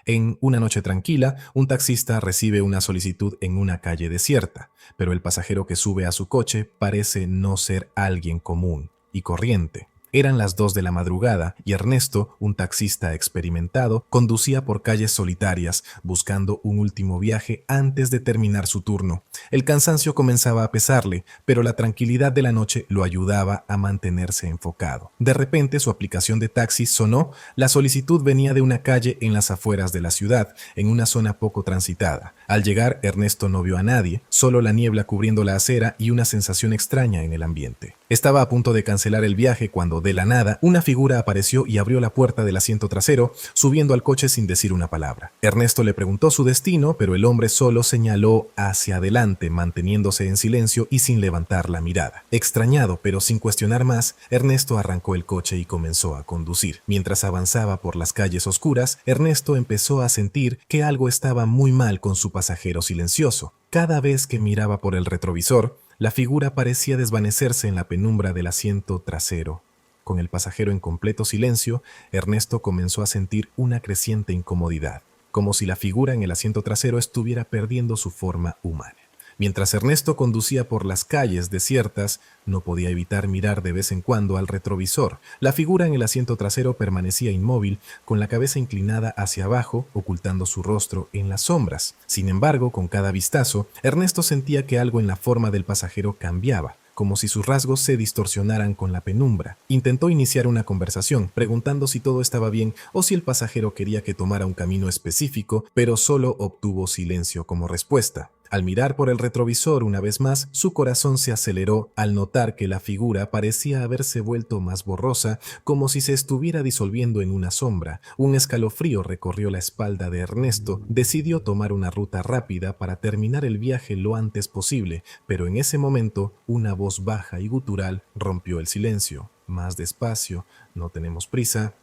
En una noche tranquila, un taxista recibe una solicitud en una calle desierta, pero el pasajero que sube a su coche parece no ser alguien común y corriente. Eran las 2 de la madrugada y Ernesto, un taxista experimentado, conducía por calles solitarias buscando un último viaje antes de terminar su turno. El cansancio comenzaba a pesarle, pero la tranquilidad de la noche lo ayudaba a mantenerse enfocado. De repente su aplicación de taxi sonó. La solicitud venía de una calle en las afueras de la ciudad, en una zona poco transitada. Al llegar, Ernesto no vio a nadie, solo la niebla cubriendo la acera y una sensación extraña en el ambiente. Estaba a punto de cancelar el viaje cuando, de la nada, una figura apareció y abrió la puerta del asiento trasero, subiendo al coche sin decir una palabra. Ernesto le preguntó su destino, pero el hombre solo señaló hacia adelante, manteniéndose en silencio y sin levantar la mirada. Extrañado, pero sin cuestionar más, Ernesto arrancó el coche y comenzó a conducir. Mientras avanzaba por las calles oscuras, Ernesto empezó a sentir que algo estaba muy mal con su pasajero silencioso. Cada vez que miraba por el retrovisor, la figura parecía desvanecerse en la penumbra del asiento trasero. Con el pasajero en completo silencio, Ernesto comenzó a sentir una creciente incomodidad, como si la figura en el asiento trasero estuviera perdiendo su forma humana. Mientras Ernesto conducía por las calles desiertas, no podía evitar mirar de vez en cuando al retrovisor. La figura en el asiento trasero permanecía inmóvil, con la cabeza inclinada hacia abajo, ocultando su rostro en las sombras. Sin embargo, con cada vistazo, Ernesto sentía que algo en la forma del pasajero cambiaba, como si sus rasgos se distorsionaran con la penumbra. Intentó iniciar una conversación, preguntando si todo estaba bien o si el pasajero quería que tomara un camino específico, pero solo obtuvo silencio como respuesta. Al mirar por el retrovisor una vez más, su corazón se aceleró al notar que la figura parecía haberse vuelto más borrosa, como si se estuviera disolviendo en una sombra. Un escalofrío recorrió la espalda de Ernesto. Decidió tomar una ruta rápida para terminar el viaje lo antes posible, pero en ese momento, una voz baja y gutural rompió el silencio. Más despacio, no tenemos prisa.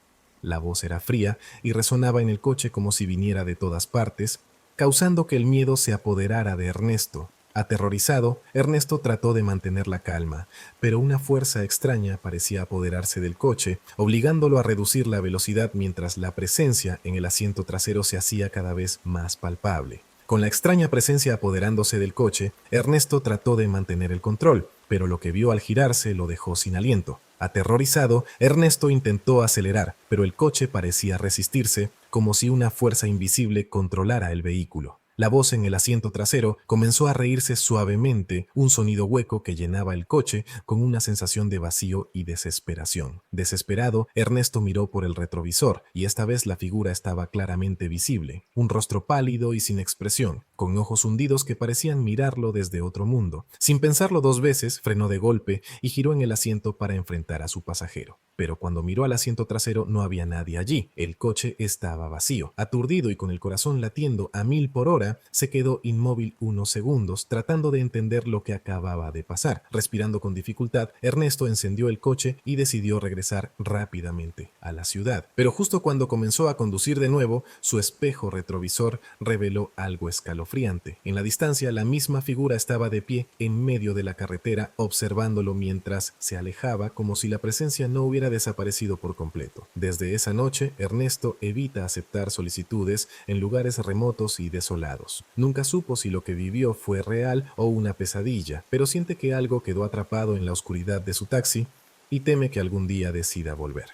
La voz era fría y resonaba en el coche como si viniera de todas partes, causando que el miedo se apoderara de Ernesto. Aterrorizado, Ernesto trató de mantener la calma, pero una fuerza extraña parecía apoderarse del coche, obligándolo a reducir la velocidad mientras la presencia en el asiento trasero se hacía cada vez más palpable. Con la extraña presencia apoderándose del coche, Ernesto trató de mantener el control, pero lo que vio al girarse lo dejó sin aliento. Aterrorizado, Ernesto intentó acelerar, pero el coche parecía resistirse, como si una fuerza invisible controlara el vehículo. La voz en el asiento trasero comenzó a reírse suavemente, un sonido hueco que llenaba el coche con una sensación de vacío y desesperación. Desesperado, Ernesto miró por el retrovisor y esta vez la figura estaba claramente visible. Un rostro pálido y sin expresión, con ojos hundidos que parecían mirarlo desde otro mundo. Sin pensarlo 2 veces, frenó de golpe y giró en el asiento para enfrentar a su pasajero. Pero cuando miró al asiento trasero no había nadie allí. El coche estaba vacío. Aturdido y con el corazón latiendo a 1000 por hora, se quedó inmóvil unos segundos, tratando de entender lo que acababa de pasar. Respirando con dificultad, Ernesto encendió el coche y decidió regresar rápidamente a la ciudad. Pero justo cuando comenzó a conducir de nuevo, su espejo retrovisor reveló algo escalofriante. En la distancia, la misma figura estaba de pie en medio de la carretera, observándolo mientras se alejaba, como si la presencia no hubiera desaparecido por completo. Desde esa noche, Ernesto evita aceptar solicitudes en lugares remotos y desolados. Nunca supo si lo que vivió fue real o una pesadilla, pero siente que algo quedó atrapado en la oscuridad de su taxi y teme que algún día decida volver.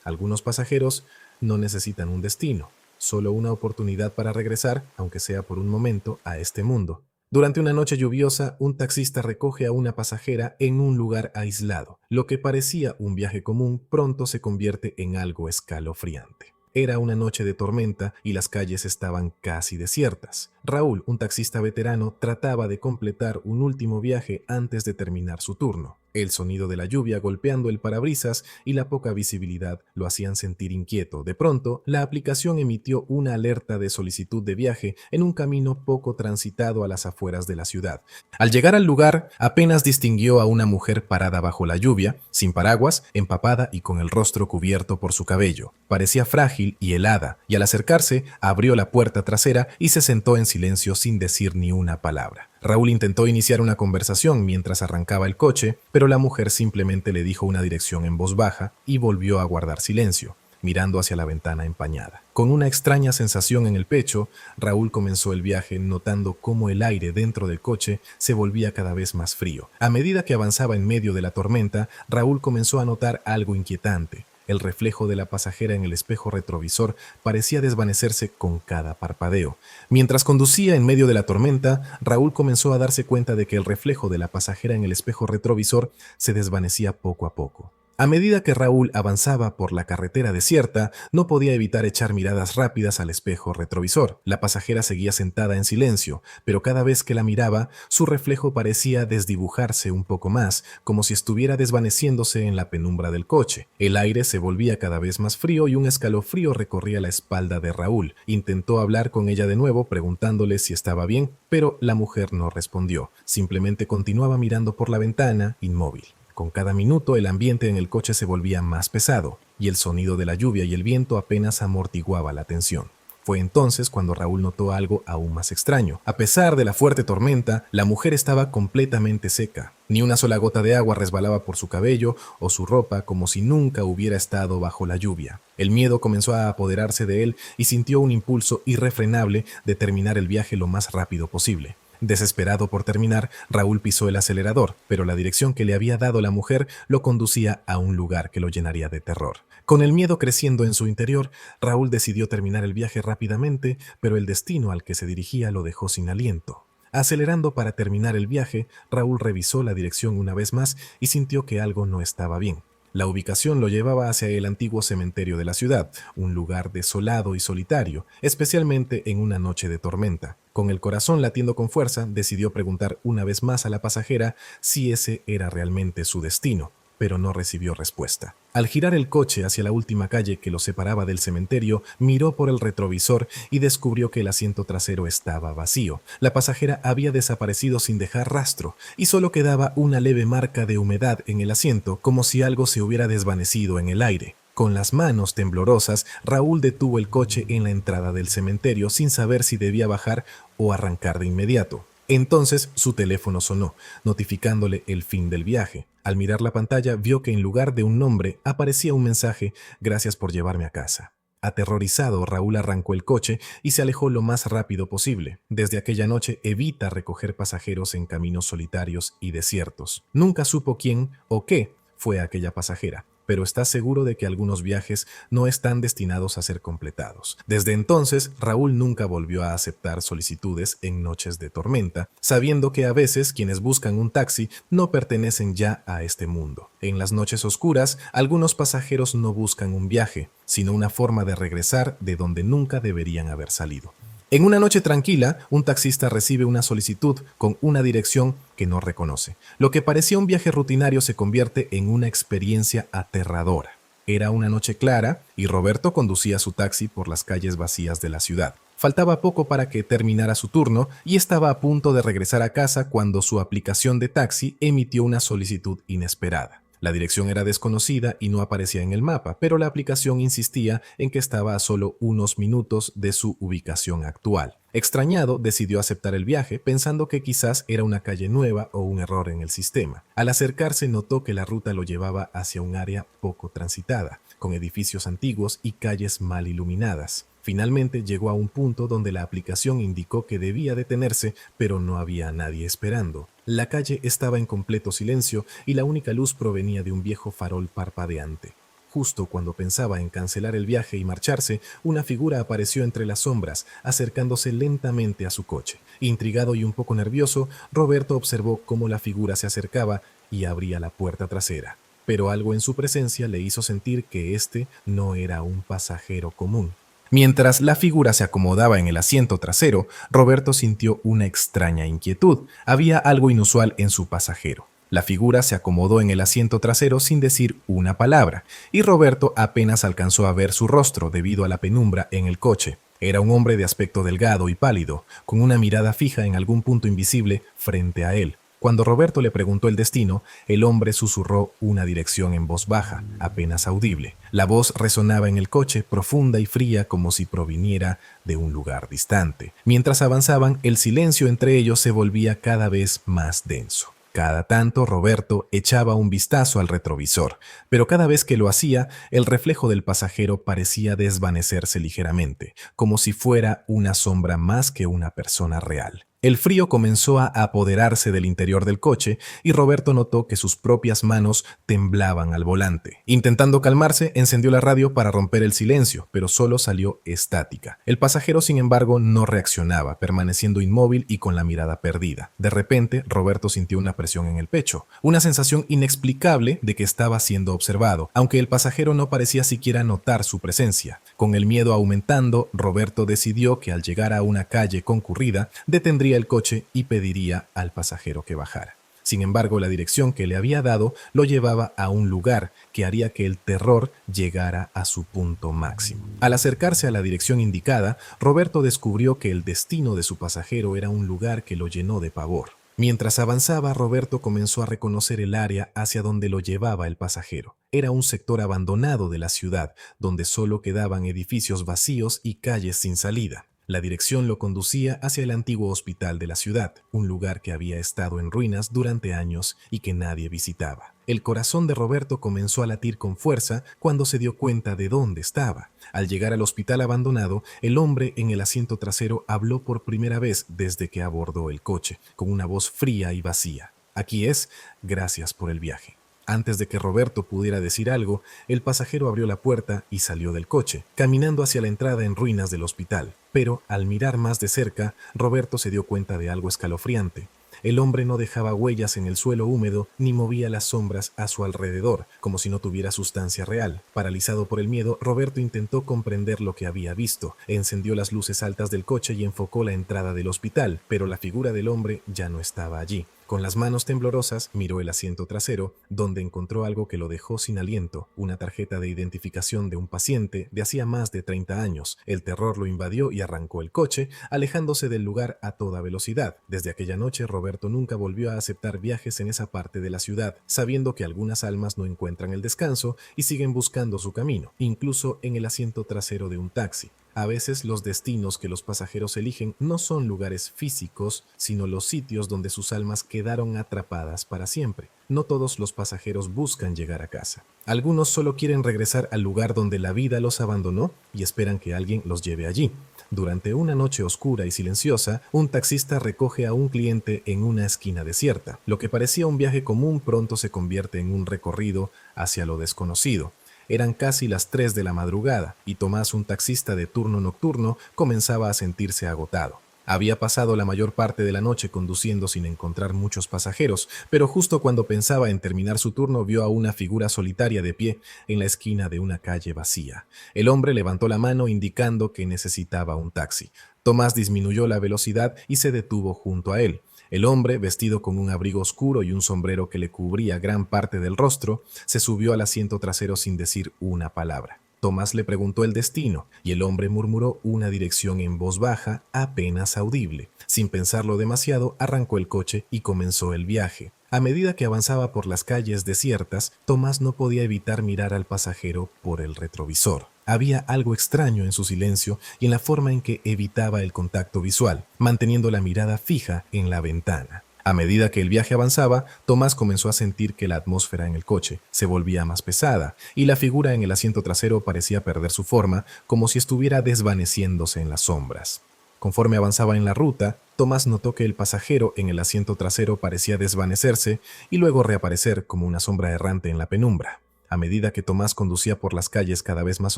Algunos pasajeros no necesitan un destino, solo una oportunidad para regresar, aunque sea por un momento, a este mundo. Durante una noche lluviosa, un taxista recoge a una pasajera en un lugar aislado. Lo que parecía un viaje común pronto se convierte en algo escalofriante. Era una noche de tormenta y las calles estaban casi desiertas. Raúl, un taxista veterano, trataba de completar un último viaje antes de terminar su turno. El sonido de la lluvia golpeando el parabrisas y la poca visibilidad lo hacían sentir inquieto. De pronto, la aplicación emitió una alerta de solicitud de viaje en un camino poco transitado a las afueras de la ciudad. Al llegar al lugar, apenas distinguió a una mujer parada bajo la lluvia, sin paraguas, empapada y con el rostro cubierto por su cabello. Parecía frágil y helada, y al acercarse, abrió la puerta trasera y se sentó en silencio sin decir ni una palabra. Raúl intentó iniciar una conversación mientras arrancaba el coche, pero la mujer simplemente le dijo una dirección en voz baja y volvió a guardar silencio. mirando hacia la ventana empañada. Con una extraña sensación en el pecho, Raúl comenzó el viaje notando cómo el aire dentro del coche se volvía cada vez más frío. A medida que avanzaba en medio de la tormenta, Raúl comenzó a notar algo inquietante. El reflejo de la pasajera en el espejo retrovisor parecía desvanecerse con cada parpadeo. Mientras conducía en medio de la tormenta, Raúl comenzó a darse cuenta de que el reflejo de la pasajera en el espejo retrovisor se desvanecía poco a poco. A medida que Raúl avanzaba por la carretera desierta, no podía evitar echar miradas rápidas al espejo retrovisor. La pasajera seguía sentada en silencio, pero cada vez que la miraba, su reflejo parecía desdibujarse un poco más, como si estuviera desvaneciéndose en la penumbra del coche. El aire se volvía cada vez más frío y un escalofrío recorría la espalda de Raúl. Intentó hablar con ella de nuevo, preguntándole si estaba bien, pero la mujer no respondió. Simplemente continuaba mirando por la ventana, inmóvil. Con cada minuto el ambiente en el coche se volvía más pesado, y el sonido de la lluvia y el viento apenas amortiguaba la tensión. Fue entonces cuando Raúl notó algo aún más extraño. A pesar de la fuerte tormenta, la mujer estaba completamente seca. Ni una sola gota de agua resbalaba por su cabello o su ropa, como si nunca hubiera estado bajo la lluvia. El miedo comenzó a apoderarse de él y sintió un impulso irrefrenable de terminar el viaje lo más rápido posible. Desesperado por terminar, Raúl pisó el acelerador, pero la dirección que le había dado la mujer lo conducía a un lugar que lo llenaría de terror. Con el miedo creciendo en su interior, Raúl decidió terminar el viaje rápidamente, pero el destino al que se dirigía lo dejó sin aliento. Acelerando para terminar el viaje, Raúl revisó la dirección una vez más y sintió que algo no estaba bien. La ubicación lo llevaba hacia el antiguo cementerio de la ciudad, un lugar desolado y solitario, especialmente en una noche de tormenta. Con el corazón latiendo con fuerza, decidió preguntar una vez más a la pasajera si ese era realmente su destino, pero no recibió respuesta. Al girar el coche hacia la última calle que lo separaba del cementerio, miró por el retrovisor y descubrió que el asiento trasero estaba vacío. La pasajera había desaparecido sin dejar rastro y solo quedaba una leve marca de humedad en el asiento, como si algo se hubiera desvanecido en el aire. Con las manos temblorosas, Raúl detuvo el coche en la entrada del cementerio sin saber si debía bajar o arrancar de inmediato. Entonces su teléfono sonó, notificándole el fin del viaje. Al mirar la pantalla, vio que en lugar de un nombre aparecía un mensaje: «Gracias por llevarme a casa». Aterrorizado, Raúl arrancó el coche y se alejó lo más rápido posible. Desde aquella noche evita recoger pasajeros en caminos solitarios y desiertos. Nunca supo quién o qué fue aquella pasajera, pero está seguro de que algunos viajes no están destinados a ser completados. Desde entonces, Raúl nunca volvió a aceptar solicitudes en noches de tormenta, sabiendo que a veces quienes buscan un taxi no pertenecen ya a este mundo. En las noches oscuras, algunos pasajeros no buscan un viaje, sino una forma de regresar de donde nunca deberían haber salido. En una noche tranquila, un taxista recibe una solicitud con una dirección que no reconoce. Lo que parecía un viaje rutinario se convierte en una experiencia aterradora. Era una noche clara y Roberto conducía su taxi por las calles vacías de la ciudad. Faltaba poco para que terminara su turno y estaba a punto de regresar a casa cuando su aplicación de taxi emitió una solicitud inesperada. La dirección era desconocida y no aparecía en el mapa, pero la aplicación insistía en que estaba a solo unos minutos de su ubicación actual. Extrañado, decidió aceptar el viaje, pensando que quizás era una calle nueva o un error en el sistema. Al acercarse, notó que la ruta lo llevaba hacia un área poco transitada, con edificios antiguos y calles mal iluminadas. Finalmente llegó a un punto donde la aplicación indicó que debía detenerse, pero no había nadie esperando. La calle estaba en completo silencio y la única luz provenía de un viejo farol parpadeante. Justo cuando pensaba en cancelar el viaje y marcharse, una figura apareció entre las sombras, acercándose lentamente a su coche. Intrigado y un poco nervioso, Roberto observó cómo la figura se acercaba y abría la puerta trasera. Pero algo en su presencia le hizo sentir que este no era un pasajero común. Mientras la figura se acomodaba en el asiento trasero, Roberto sintió una extraña inquietud. Había algo inusual en su pasajero. La figura se acomodó en el asiento trasero sin decir una palabra, y Roberto apenas alcanzó a ver su rostro debido a la penumbra en el coche. Era un hombre de aspecto delgado y pálido, con una mirada fija en algún punto invisible frente a él. Cuando Roberto le preguntó el destino, el hombre susurró una dirección en voz baja, apenas audible. La voz resonaba en el coche, profunda y fría, como si proviniera de un lugar distante. Mientras avanzaban, el silencio entre ellos se volvía cada vez más denso. Cada tanto Roberto echaba un vistazo al retrovisor, pero cada vez que lo hacía, el reflejo del pasajero parecía desvanecerse ligeramente, como si fuera una sombra más que una persona real. El frío comenzó a apoderarse del interior del coche y Roberto notó que sus propias manos temblaban al volante. Intentando calmarse, encendió la radio para romper el silencio, pero solo salió estática. El pasajero, sin embargo, no reaccionaba, permaneciendo inmóvil y con la mirada perdida. De repente, Roberto sintió una presión en el pecho, una sensación inexplicable de que estaba siendo observado, aunque el pasajero no parecía siquiera notar su presencia. Con el miedo aumentando, Roberto decidió que al llegar a una calle concurrida, detendría el coche y pediría al pasajero que bajara. Sin embargo, la dirección que le había dado lo llevaba a un lugar que haría que el terror llegara a su punto máximo. Al acercarse a la dirección indicada, Roberto descubrió que el destino de su pasajero era un lugar que lo llenó de pavor. Mientras avanzaba, Roberto comenzó a reconocer el área hacia donde lo llevaba el pasajero. Era un sector abandonado de la ciudad, donde solo quedaban edificios vacíos y calles sin salida. La dirección lo conducía hacia el antiguo hospital de la ciudad, un lugar que había estado en ruinas durante años y que nadie visitaba. El corazón de Roberto comenzó a latir con fuerza cuando se dio cuenta de dónde estaba. Al llegar al hospital abandonado, el hombre en el asiento trasero habló por primera vez desde que abordó el coche, con una voz fría y vacía. Aquí es, gracias por el viaje. Antes de que Roberto pudiera decir algo, el pasajero abrió la puerta y salió del coche, caminando hacia la entrada en ruinas del hospital. Pero, al mirar más de cerca, Roberto se dio cuenta de algo escalofriante. El hombre no dejaba huellas en el suelo húmedo ni movía las sombras a su alrededor, como si no tuviera sustancia real. Paralizado por el miedo, Roberto intentó comprender lo que había visto. Encendió las luces altas del coche y enfocó la entrada del hospital, pero la figura del hombre ya no estaba allí. Con las manos temblorosas, miró el asiento trasero, donde encontró algo que lo dejó sin aliento, una tarjeta de identificación de un paciente de hacía más de 30 años. El terror lo invadió y arrancó el coche, alejándose del lugar a toda velocidad. Desde aquella noche, Roberto nunca volvió a aceptar viajes en esa parte de la ciudad, sabiendo que algunas almas no encuentran el descanso y siguen buscando su camino, incluso en el asiento trasero de un taxi. A veces los destinos que los pasajeros eligen no son lugares físicos, sino los sitios donde sus almas quedaron atrapadas para siempre. No todos los pasajeros buscan llegar a casa. Algunos solo quieren regresar al lugar donde la vida los abandonó y esperan que alguien los lleve allí. Durante una noche oscura y silenciosa, un taxista recoge a un cliente en una esquina desierta. Lo que parecía un viaje común pronto se convierte en un recorrido hacia lo desconocido. Eran casi las 3 de la madrugada y Tomás, un taxista de turno nocturno, comenzaba a sentirse agotado. Había pasado la mayor parte de la noche conduciendo sin encontrar muchos pasajeros, pero justo cuando pensaba en terminar su turno vio a una figura solitaria de pie en la esquina de una calle vacía. El hombre levantó la mano indicando que necesitaba un taxi. Tomás disminuyó la velocidad y se detuvo junto a él. El hombre, vestido con un abrigo oscuro y un sombrero que le cubría gran parte del rostro, se subió al asiento trasero sin decir una palabra. Tomás le preguntó el destino y el hombre murmuró una dirección en voz baja, apenas audible. Sin pensarlo demasiado, arrancó el coche y comenzó el viaje. A medida que avanzaba por las calles desiertas, Tomás no podía evitar mirar al pasajero por el retrovisor. Había algo extraño en su silencio y en la forma en que evitaba el contacto visual, manteniendo la mirada fija en la ventana. A medida que el viaje avanzaba, Tomás comenzó a sentir que la atmósfera en el coche se volvía más pesada y la figura en el asiento trasero parecía perder su forma, como si estuviera desvaneciéndose en las sombras. Conforme avanzaba en la ruta, Tomás notó que el pasajero en el asiento trasero parecía desvanecerse y luego reaparecer como una sombra errante en la penumbra. A medida que Tomás conducía por las calles cada vez más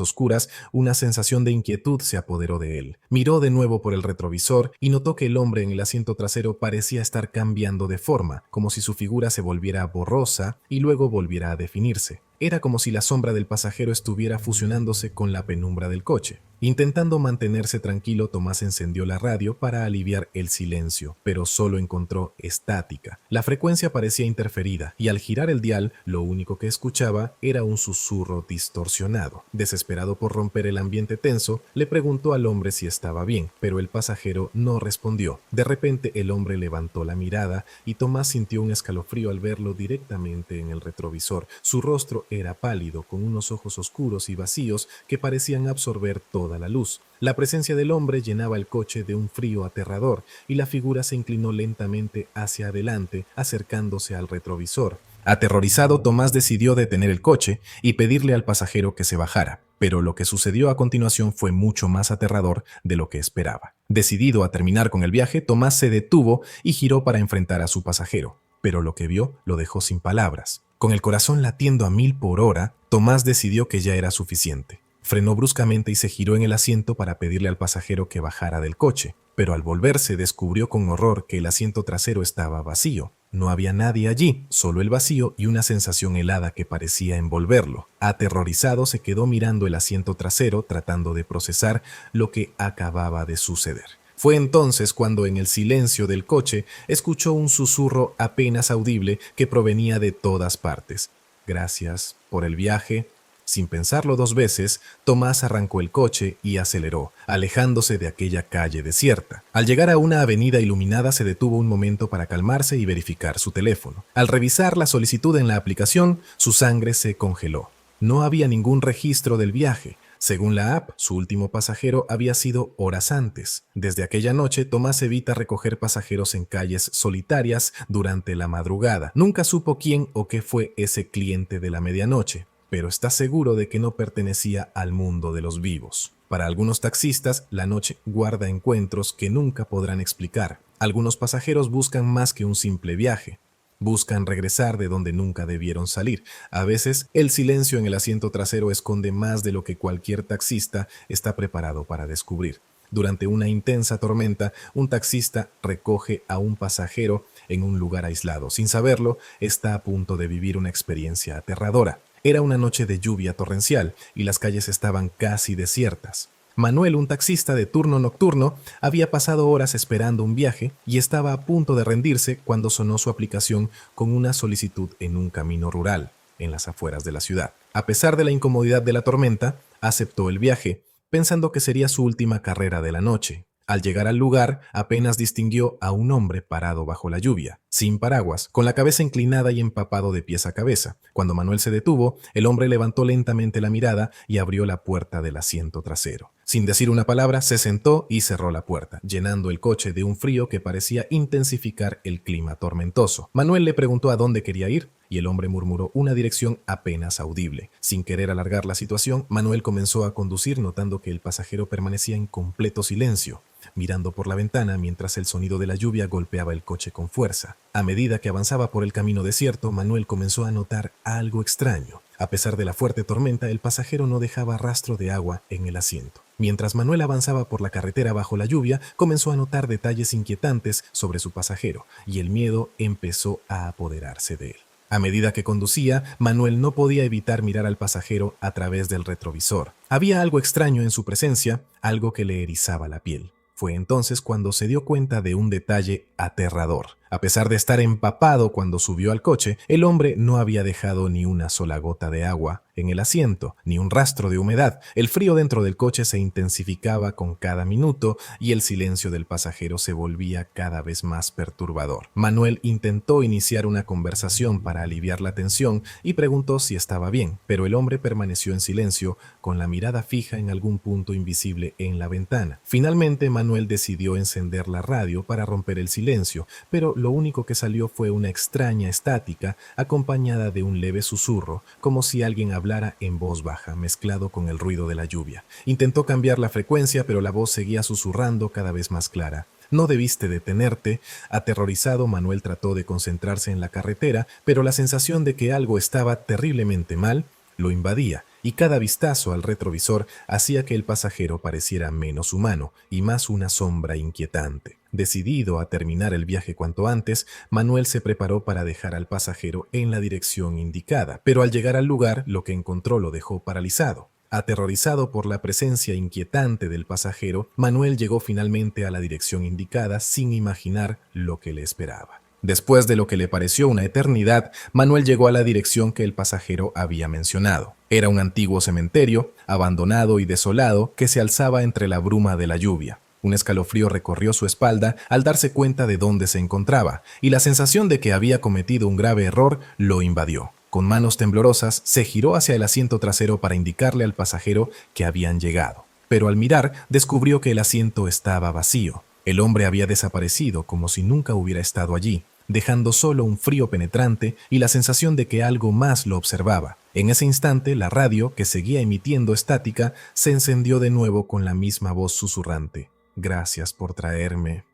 oscuras, una sensación de inquietud se apoderó de él. Miró de nuevo por el retrovisor y notó que el hombre en el asiento trasero parecía estar cambiando de forma, como si su figura se volviera borrosa y luego volviera a definirse. Era como si la sombra del pasajero estuviera fusionándose con la penumbra del coche. Intentando mantenerse tranquilo, Tomás encendió la radio para aliviar el silencio, pero solo encontró estática. La frecuencia parecía interferida y al girar el dial, lo único que escuchaba era un susurro distorsionado. Desesperado por romper el ambiente tenso, le preguntó al hombre si estaba bien, pero el pasajero no respondió. De repente el hombre levantó la mirada y Tomás sintió un escalofrío al verlo directamente en el retrovisor. Su rostro era pálido, con unos ojos oscuros y vacíos que parecían absorber todo toda la luz. La presencia del hombre llenaba el coche de un frío aterrador y la figura se inclinó lentamente hacia adelante, acercándose al retrovisor. Aterrorizado, Tomás decidió detener el coche y pedirle al pasajero que se bajara, pero lo que sucedió a continuación fue mucho más aterrador de lo que esperaba. Decidido a terminar con el viaje, Tomás se detuvo y giró para enfrentar a su pasajero, pero lo que vio lo dejó sin palabras. Con el corazón latiendo a 1000 por hora, Tomás decidió que ya era suficiente. Frenó bruscamente y se giró en el asiento para pedirle al pasajero que bajara del coche, pero al volverse descubrió con horror que el asiento trasero estaba vacío. No había nadie allí, solo el vacío y una sensación helada que parecía envolverlo. Aterrorizado, se quedó mirando el asiento trasero tratando de procesar lo que acababa de suceder. Fue entonces cuando en el silencio del coche escuchó un susurro apenas audible que provenía de todas partes. Gracias por el viaje. Sin pensarlo 2 veces, Tomás arrancó el coche y aceleró, alejándose de aquella calle desierta. Al llegar a una avenida iluminada, se detuvo un momento para calmarse y verificar su teléfono. Al revisar la solicitud en la aplicación, su sangre se congeló. No había ningún registro del viaje. Según la app, su último pasajero había sido horas antes. Desde aquella noche, Tomás evita recoger pasajeros en calles solitarias durante la madrugada. Nunca supo quién o qué fue ese cliente de la medianoche, pero está seguro de que no pertenecía al mundo de los vivos. Para algunos taxistas, la noche guarda encuentros que nunca podrán explicar. Algunos pasajeros buscan más que un simple viaje. Buscan regresar de donde nunca debieron salir. A veces, el silencio en el asiento trasero esconde más de lo que cualquier taxista está preparado para descubrir. Durante una intensa tormenta, un taxista recoge a un pasajero en un lugar aislado. Sin saberlo, está a punto de vivir una experiencia aterradora. Era una noche de lluvia torrencial y las calles estaban casi desiertas. Manuel, un taxista de turno nocturno, había pasado horas esperando un viaje y estaba a punto de rendirse cuando sonó su aplicación con una solicitud en un camino rural, en las afueras de la ciudad. A pesar de la incomodidad de la tormenta, aceptó el viaje, pensando que sería su última carrera de la noche. Al llegar al lugar, apenas distinguió a un hombre parado bajo la lluvia, sin paraguas, con la cabeza inclinada y empapado de pies a cabeza. Cuando Manuel se detuvo, el hombre levantó lentamente la mirada y abrió la puerta del asiento trasero. Sin decir una palabra, se sentó y cerró la puerta, llenando el coche de un frío que parecía intensificar el clima tormentoso. Manuel le preguntó a dónde quería ir, y el hombre murmuró una dirección apenas audible. Sin querer alargar la situación, Manuel comenzó a conducir, notando que el pasajero permanecía en completo silencio, mirando por la ventana mientras el sonido de la lluvia golpeaba el coche con fuerza. A medida que avanzaba por el camino desierto, Manuel comenzó a notar algo extraño. A pesar de la fuerte tormenta, el pasajero no dejaba rastro de agua en el asiento. Mientras Manuel avanzaba por la carretera bajo la lluvia, comenzó a notar detalles inquietantes sobre su pasajero, y el miedo empezó a apoderarse de él. A medida que conducía, Manuel no podía evitar mirar al pasajero a través del retrovisor. Había algo extraño en su presencia, algo que le erizaba la piel. Fue entonces cuando se dio cuenta de un detalle aterrador. A pesar de estar empapado cuando subió al coche, el hombre no había dejado ni una sola gota de agua en el asiento, ni un rastro de humedad. El frío dentro del coche se intensificaba con cada minuto y el silencio del pasajero se volvía cada vez más perturbador. Manuel intentó iniciar una conversación para aliviar la tensión y preguntó si estaba bien, pero el hombre permaneció en silencio, con la mirada fija en algún punto invisible en la ventana. Finalmente, Manuel decidió encender la radio para romper el silencio, pero lo único que salió fue una extraña estática acompañada de un leve susurro, como si alguien hablara en voz baja, mezclado con el ruido de la lluvia. Intentó cambiar la frecuencia, pero la voz seguía susurrando cada vez más clara. No debiste detenerte. Aterrorizado, Manuel trató de concentrarse en la carretera, pero la sensación de que algo estaba terriblemente mal lo invadía, y cada vistazo al retrovisor hacía que el pasajero pareciera menos humano y más una sombra inquietante. Decidido a terminar el viaje cuanto antes, Manuel se preparó para dejar al pasajero en la dirección indicada, pero al llegar al lugar, lo que encontró lo dejó paralizado. Aterrorizado por la presencia inquietante del pasajero, Manuel llegó finalmente a la dirección indicada sin imaginar lo que le esperaba. Después de lo que le pareció una eternidad, Manuel llegó a la dirección que el pasajero había mencionado. Era un antiguo cementerio, abandonado y desolado, que se alzaba entre la bruma de la lluvia. Un escalofrío recorrió su espalda al darse cuenta de dónde se encontraba, y la sensación de que había cometido un grave error lo invadió. Con manos temblorosas, se giró hacia el asiento trasero para indicarle al pasajero que habían llegado. pero al mirar descubrió que el asiento estaba vacío. El hombre había desaparecido como si nunca hubiera estado allí, dejando solo un frío penetrante y la sensación de que algo más lo observaba. En ese instante, la radio, que seguía emitiendo estática, se encendió de nuevo con la misma voz susurrante. «Gracias por traerme.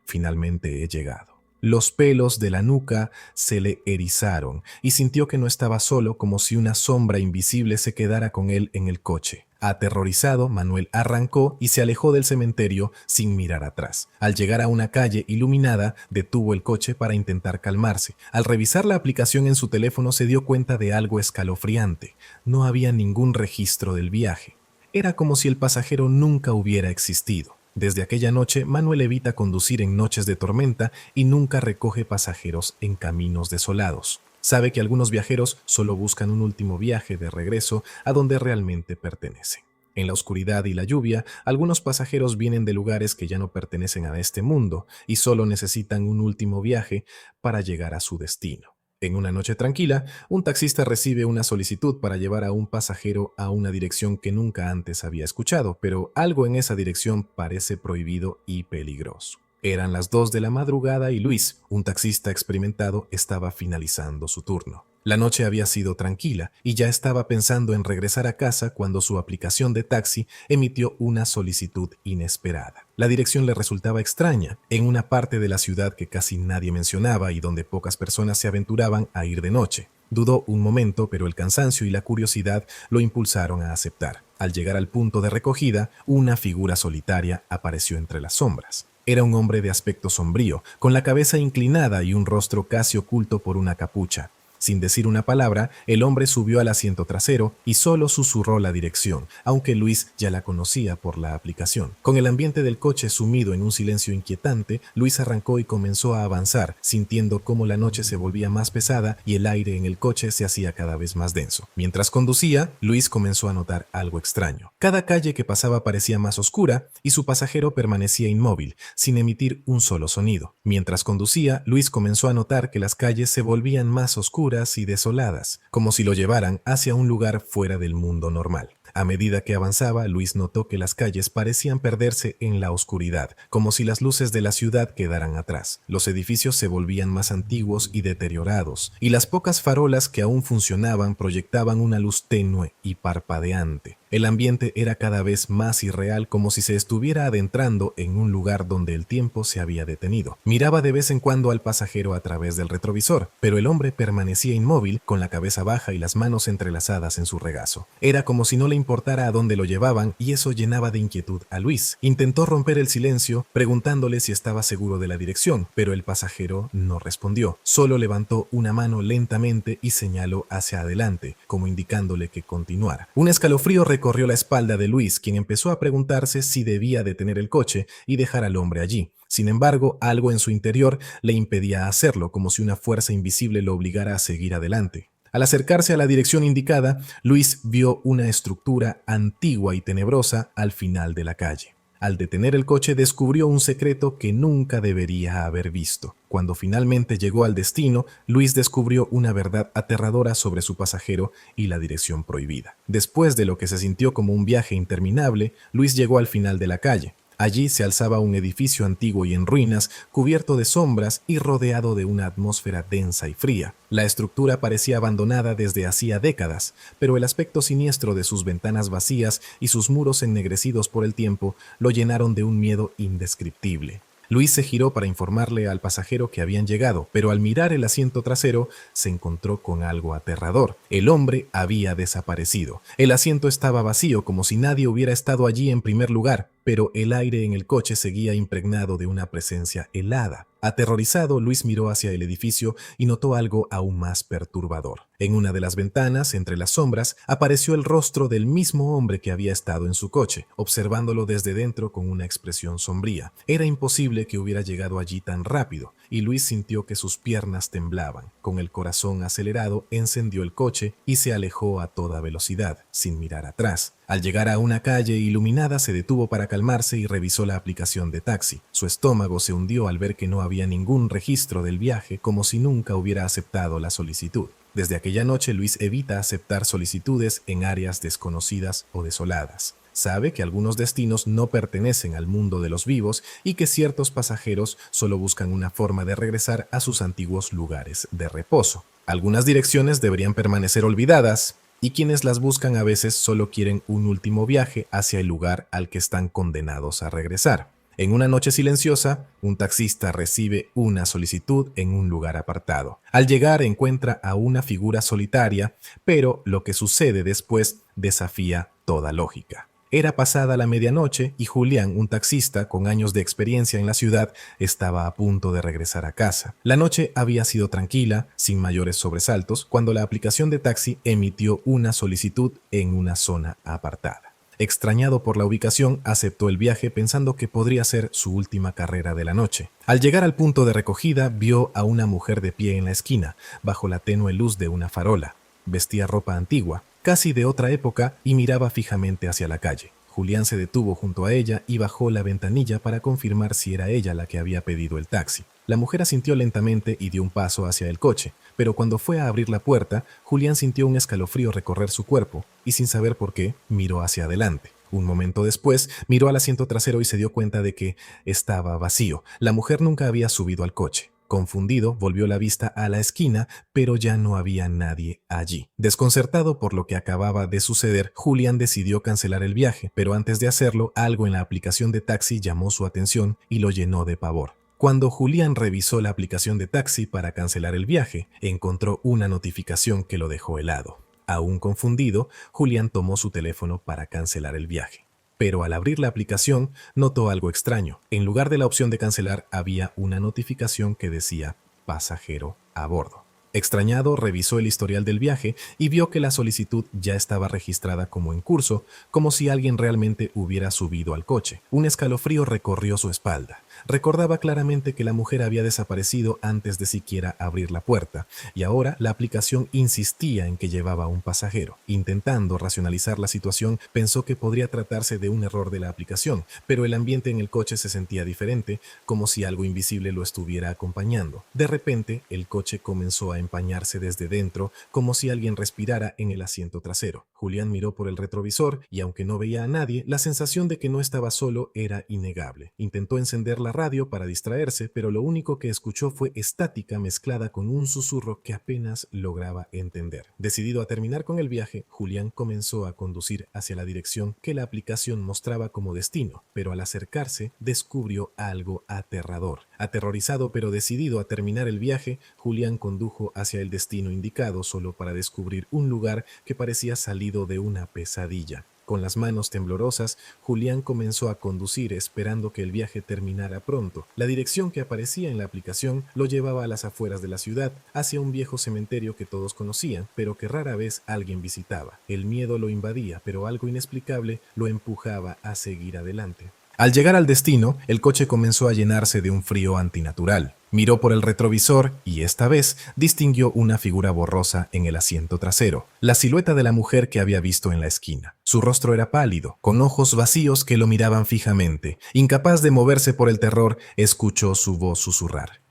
Finalmente he llegado». Los pelos de la nuca se le erizaron y sintió que no estaba solo, como si una sombra invisible se quedara con él en el coche. Aterrorizado, Manuel arrancó y se alejó del cementerio sin mirar atrás. Al llegar a una calle iluminada, detuvo el coche para intentar calmarse. Al revisar la aplicación en su teléfono se dio cuenta de algo escalofriante. No había ningún registro del viaje. Era como si el pasajero nunca hubiera existido. Desde aquella noche, Manuel evita conducir en noches de tormenta y nunca recoge pasajeros en caminos desolados. Sabe que algunos viajeros solo buscan un último viaje de regreso a donde realmente pertenecen. En la oscuridad y la lluvia, algunos pasajeros vienen de lugares que ya no pertenecen a este mundo y solo necesitan un último viaje para llegar a su destino. En una noche tranquila, un taxista recibe una solicitud para llevar a un pasajero a una dirección que nunca antes había escuchado, pero algo en esa dirección parece prohibido y peligroso. Eran las 2 de la madrugada y Luis, un taxista experimentado, estaba finalizando su turno. La noche había sido tranquila y ya estaba pensando en regresar a casa cuando su aplicación de taxi emitió una solicitud inesperada. La dirección le resultaba extraña, en una parte de la ciudad que casi nadie mencionaba y donde pocas personas se aventuraban a ir de noche. Dudó un momento, pero el cansancio y la curiosidad lo impulsaron a aceptar. Al llegar al punto de recogida, una figura solitaria apareció entre las sombras. Era un hombre de aspecto sombrío, con la cabeza inclinada y un rostro casi oculto por una capucha. Sin decir una palabra, el hombre subió al asiento trasero y solo susurró la dirección, aunque Luis ya la conocía por la aplicación. Con el ambiente del coche sumido en un silencio inquietante, Luis arrancó y comenzó a avanzar, sintiendo cómo la noche se volvía más pesada y el aire en el coche se hacía cada vez más denso. Mientras conducía, Luis comenzó a notar algo extraño. Cada calle que pasaba parecía más oscura y su pasajero permanecía inmóvil, sin emitir un solo sonido. Mientras conducía, Luis comenzó a notar que las calles se volvían más oscuras y desoladas, como si lo llevaran hacia un lugar fuera del mundo normal. A medida que avanzaba, Luis notó que las calles parecían perderse en la oscuridad, como si las luces de la ciudad quedaran atrás. Los edificios se volvían más antiguos y deteriorados, y las pocas farolas que aún funcionaban proyectaban una luz tenue y parpadeante. El ambiente era cada vez más irreal, como si se estuviera adentrando en un lugar donde el tiempo se había detenido. Miraba de vez en cuando al pasajero a través del retrovisor, pero el hombre permanecía inmóvil, con la cabeza baja y las manos entrelazadas en su regazo. Era como si no le importara a dónde lo llevaban, y eso llenaba de inquietud a Luis. Intentó romper el silencio, preguntándole si estaba seguro de la dirección, pero el pasajero no respondió. Solo levantó una mano lentamente y señaló hacia adelante, como indicándole que continuara. Un escalofrío recorrió la espalda de Luis, quien empezó a preguntarse si debía detener el coche y dejar al hombre allí. Sin embargo, algo en su interior le impedía hacerlo, como si una fuerza invisible lo obligara a seguir adelante. Al acercarse a la dirección indicada, Luis vio una estructura antigua y tenebrosa al final de la calle. Al detener el coche descubrió un secreto que nunca debería haber visto. Cuando finalmente llegó al destino, Luis descubrió una verdad aterradora sobre su pasajero y la dirección prohibida. Después de lo que se sintió como un viaje interminable, Luis llegó al final de la calle. Allí se alzaba un edificio antiguo y en ruinas, cubierto de sombras y rodeado de una atmósfera densa y fría. La estructura parecía abandonada desde hacía décadas, pero el aspecto siniestro de sus ventanas vacías y sus muros ennegrecidos por el tiempo lo llenaron de un miedo indescriptible. Luis se giró para informarle al pasajero que habían llegado, pero al mirar el asiento trasero se encontró con algo aterrador. El hombre había desaparecido. El asiento estaba vacío, como si nadie hubiera estado allí en primer lugar, pero el aire en el coche seguía impregnado de una presencia helada. Aterrorizado, Luis miró hacia el edificio y notó algo aún más perturbador. En una de las ventanas, entre las sombras, apareció el rostro del mismo hombre que había estado en su coche, observándolo desde dentro con una expresión sombría. Era imposible que hubiera llegado allí tan rápido, y Luis sintió que sus piernas temblaban. Con el corazón acelerado, encendió el coche y se alejó a toda velocidad, sin mirar atrás. Al llegar a una calle iluminada, se detuvo para calmarse y revisó la aplicación de taxi. Su estómago se hundió al ver que no había ningún registro del viaje, como si nunca hubiera aceptado la solicitud. Desde aquella noche, Luis evita aceptar solicitudes en áreas desconocidas o desoladas. Sabe que algunos destinos no pertenecen al mundo de los vivos y que ciertos pasajeros solo buscan una forma de regresar a sus antiguos lugares de reposo. Algunas direcciones deberían permanecer olvidadas, y quienes las buscan a veces solo quieren un último viaje hacia el lugar al que están condenados a regresar. En una noche silenciosa, un taxista recibe una solicitud en un lugar apartado. Al llegar encuentra a una figura solitaria, pero lo que sucede después desafía toda lógica. Era pasada la medianoche y Julián, un taxista con años de experiencia en la ciudad, estaba a punto de regresar a casa. La noche había sido tranquila, sin mayores sobresaltos, cuando la aplicación de taxi emitió una solicitud en una zona apartada. Extrañado por la ubicación, aceptó el viaje pensando que podría ser su última carrera de la noche. Al llegar al punto de recogida, vio a una mujer de pie en la esquina, bajo la tenue luz de una farola. Vestía ropa antigua, casi de otra época, y miraba fijamente hacia la calle. Julián se detuvo junto a ella y bajó la ventanilla para confirmar si era ella la que había pedido el taxi. La mujer asintió lentamente y dio un paso hacia el coche, pero cuando fue a abrir la puerta, Julián sintió un escalofrío recorrer su cuerpo y, sin saber por qué, miró hacia adelante. Un momento después, miró al asiento trasero y se dio cuenta de que estaba vacío. La mujer nunca había subido al coche. Confundido, volvió la vista a la esquina, pero ya no había nadie allí. Desconcertado por lo que acababa de suceder, Julián decidió cancelar el viaje, pero antes de hacerlo, algo en la aplicación de taxi llamó su atención y lo llenó de pavor. Cuando Julián revisó la aplicación de taxi para cancelar el viaje, encontró una notificación que lo dejó helado. Aún confundido, Julián tomó su teléfono para cancelar el viaje. Pero al abrir la aplicación, notó algo extraño. En lugar de la opción de cancelar, había una notificación que decía "pasajero a bordo". Extrañado, revisó el historial del viaje y vio que la solicitud ya estaba registrada como en curso, como si alguien realmente hubiera subido al coche. Un escalofrío recorrió su espalda. Recordaba claramente que la mujer había desaparecido antes de siquiera abrir la puerta, y ahora la aplicación insistía en que llevaba a un pasajero. Intentando racionalizar la situación, pensó que podría tratarse de un error de la aplicación, pero el ambiente en el coche se sentía diferente, como si algo invisible lo estuviera acompañando. De repente, el coche comenzó a empañarse desde dentro, como si alguien respirara en el asiento trasero. Julián miró por el retrovisor y, aunque no veía a nadie, la sensación de que no estaba solo era innegable. Intentó encender la radio para distraerse, pero lo único que escuchó fue estática mezclada con un susurro que apenas lograba entender. Decidido a terminar con el viaje, Julián comenzó a conducir hacia la dirección que la aplicación mostraba como destino, pero al acercarse descubrió algo aterrador. Aterrorizado pero decidido a terminar el viaje, Julián condujo hacia el destino indicado solo para descubrir un lugar que parecía salido de una pesadilla. Con las manos temblorosas, Julián comenzó a conducir esperando que el viaje terminara pronto. La dirección que aparecía en la aplicación lo llevaba a las afueras de la ciudad, hacia un viejo cementerio que todos conocían, pero que rara vez alguien visitaba. El miedo lo invadía, pero algo inexplicable lo empujaba a seguir adelante. Al llegar al destino, el coche comenzó a llenarse de un frío antinatural. Miró por el retrovisor y esta vez distinguió una figura borrosa en el asiento trasero, la silueta de la mujer que había visto en la esquina. Su rostro era pálido, con ojos vacíos que lo miraban fijamente. Incapaz de moverse por el terror, escuchó su voz susurrar: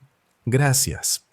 "Gracias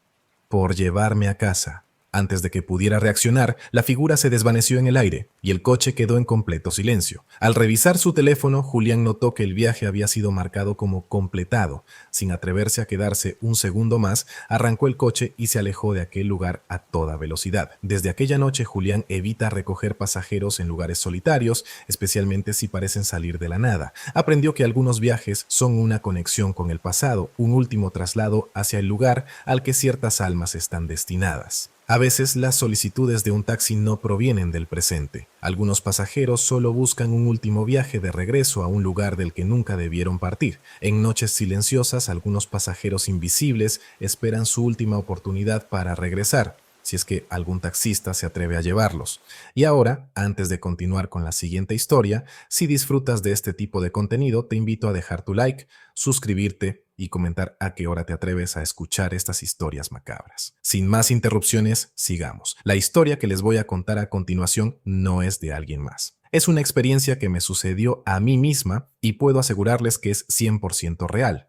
por llevarme a casa". Antes de que pudiera reaccionar, la figura se desvaneció en el aire y el coche quedó en completo silencio. Al revisar su teléfono, Julián notó que el viaje había sido marcado como completado. Sin atreverse a quedarse un segundo más, arrancó el coche y se alejó de aquel lugar a toda velocidad. Desde aquella noche, Julián evita recoger pasajeros en lugares solitarios, especialmente si parecen salir de la nada. Aprendió que algunos viajes son una conexión con el pasado, un último traslado hacia el lugar al que ciertas almas están destinadas. A veces las solicitudes de un taxi no provienen del presente. Algunos pasajeros solo buscan un último viaje de regreso a un lugar del que nunca debieron partir. En noches silenciosas, algunos pasajeros invisibles esperan su última oportunidad para regresar, si es que algún taxista se atreve a llevarlos. Y ahora, antes de continuar con la siguiente historia, si disfrutas de este tipo de contenido, te invito a dejar tu like, suscribirte y comentar a qué hora te atreves a escuchar estas historias macabras. Sin más interrupciones, sigamos. La historia que les voy a contar a continuación no es de alguien más. Es una experiencia que me sucedió a mí misma y puedo asegurarles que es 100% real.